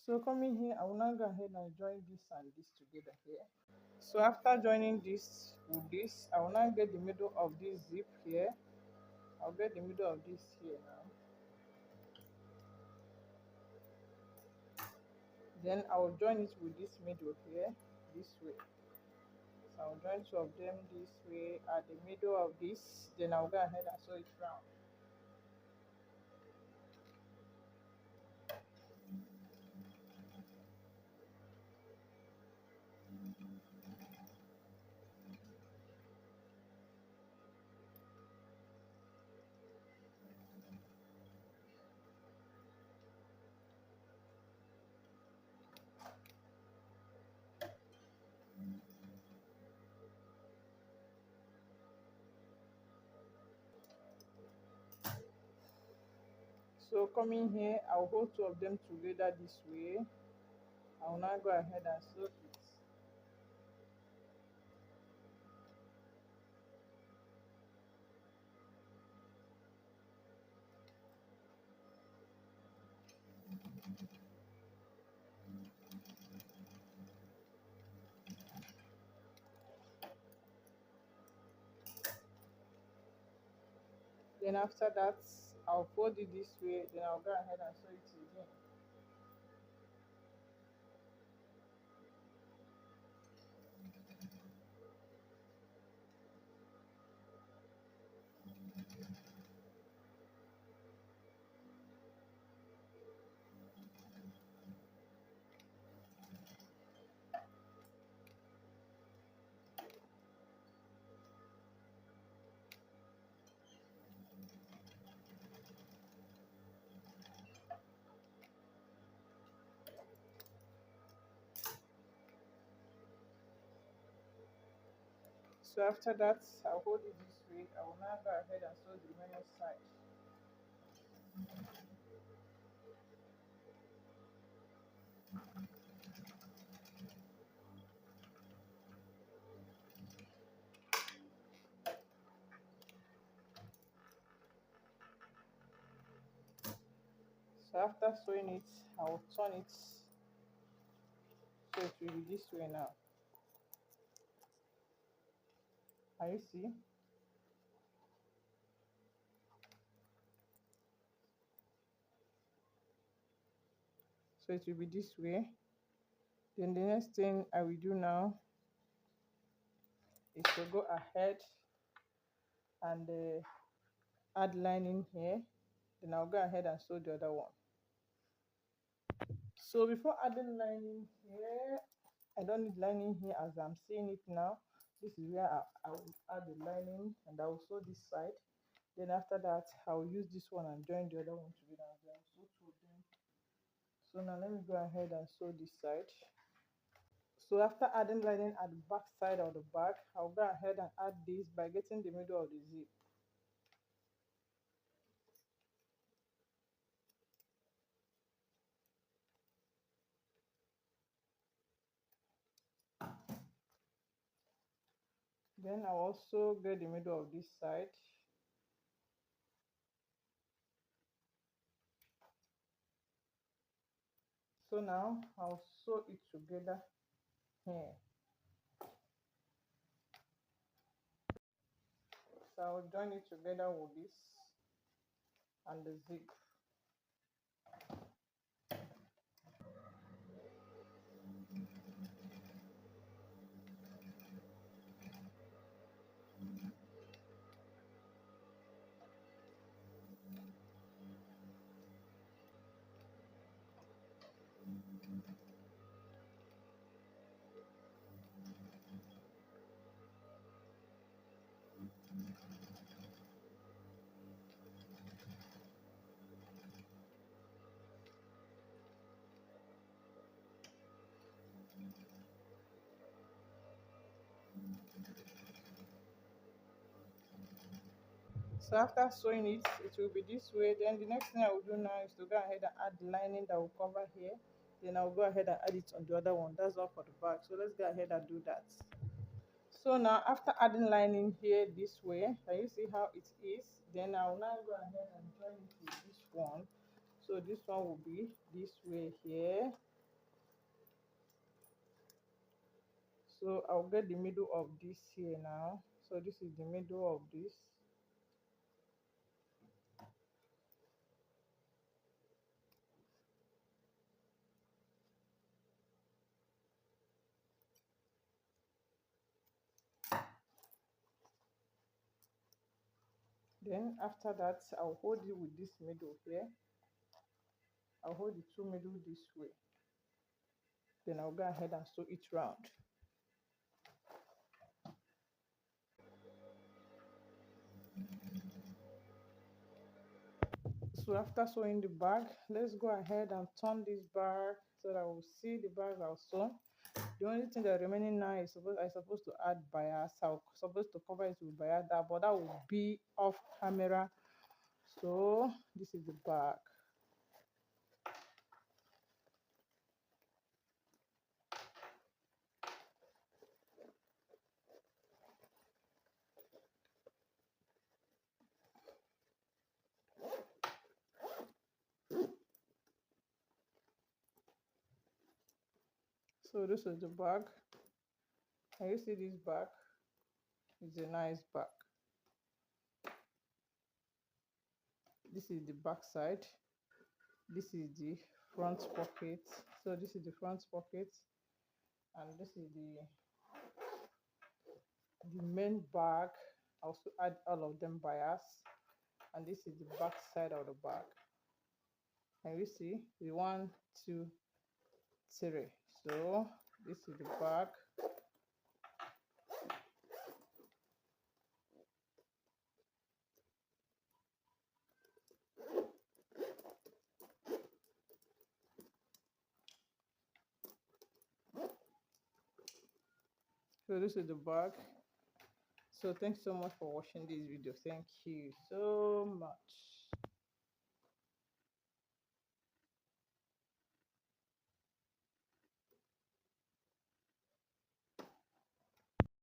So coming here, I will now go ahead and join this and this together here. So after joining this with this, I will now get the middle of this zip here. I'll get the middle of this here now. Then I will join it with this middle here, this way. So I'll join two of them this way at the middle of this. Then I'll go ahead and sew it round. So coming here, I'll hold two of them together this way. I will now go ahead and sew it. Then after that, I'll fold it this way. Then I'll go ahead and sew it again. So after that, I'll hold it this way. I will now go ahead and sew the remaining side. So after sewing it, I will turn it so it will be this way now. Can you see? So it will be this way. Then the next thing I will do now is to go ahead and add lining here. Then I'll go ahead and sew the other one. So before adding lining here, I don't need lining here as I'm seeing it now. This is where I will add the lining, and I will sew this side. Then after that, I will use this one and join the other one together as well. So two of them. So now let me go ahead and sew this side. So after adding lining at the back side of the back, I'll go ahead and add this by getting the middle of the zip. Then I'll also get the middle of this side. So now I'll sew it together here. So I'll join it together with this and the zip. So after sewing it, it will be this way. Then the next thing I will do now is to go ahead and add the lining that will cover here. Then I'll go ahead and add it on the other one. That's all for the back. So let's go ahead and do that. So now after adding lining here this way, can you see how it is? Then I will now go ahead and join it with this one. So this one will be this way here. So I'll get the middle of this here now. So this is the middle of this. Then after that, I'll hold it with this middle here. I'll hold the two middle this way. Then I'll go ahead and sew it round. So after sewing the bag, let's go ahead and turn this bag so that we'll see the bag I'll sew. The only thing that remaining now is I supposed to add bias. I'm supposed to cover it with bias, but that will be off camera. So this is the bag. So this is the bag. Can you see this bag? It's a nice bag. This is the back side. This is the front pocket. So this is the front pocket, and this is the main bag. I also add all of them bias, and this is the back side of the bag. Can you see the 1, 2, 3? So this is the bag. So this is the bag. So thanks so much for watching this video. Thank you so much.